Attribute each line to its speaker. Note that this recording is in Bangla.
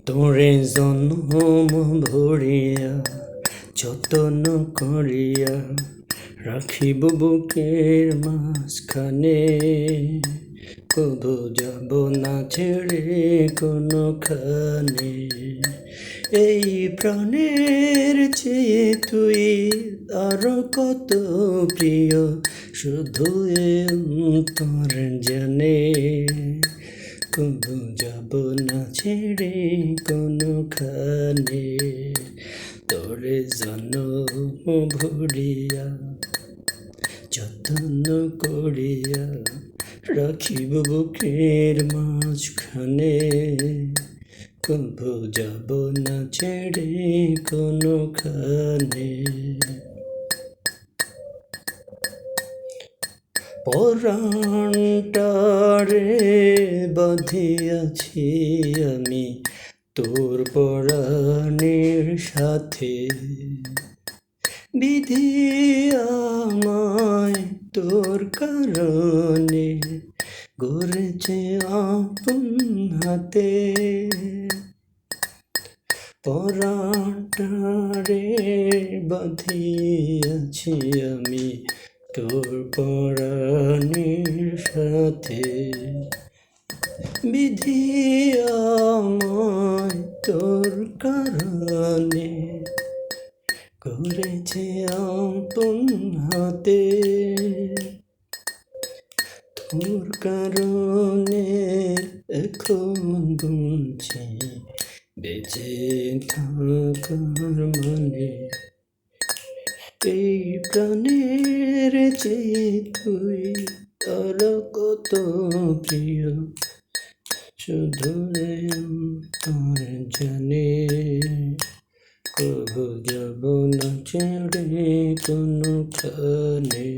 Speaker 1: তোরে জন্ম ভরিয়া যতন করিয়া রাখিব বুকের মাঝখানে, কবু যাব না ছেড়ে কোনোখানে। এই প্রাণের চেয়ে তুই আরো কত প্রিয়, শুধু এ অন্তর জানে। কবু যাব না ছেড়ে কোনোখানে, তোরে জন্ম ভরিয়া যত্ন করিয়া রাখিব বুকের মাঝখানে, কবু যাব না ছেড়ে কোনোখানে। পরাণটারে বাঁধিয়াছি আমি তোর পরাণের সাথে, বিধি আমায় তোর কারণে গড়েছে আপন হাতে। পরাণটারে বাঁধিয়াছি আমি তোর পরাণের সাথে, বিধি আমায় তোর কারণে করেছে আপন হাতে। তোর কারণে এখন বুঝছি বেঁচে থাকার মানে, এই প্রাণের চেয়ে তুই আর কত প্রিয়, শুধু তোর জানে। কবু যাব না ছেড়ে কোনোখানে।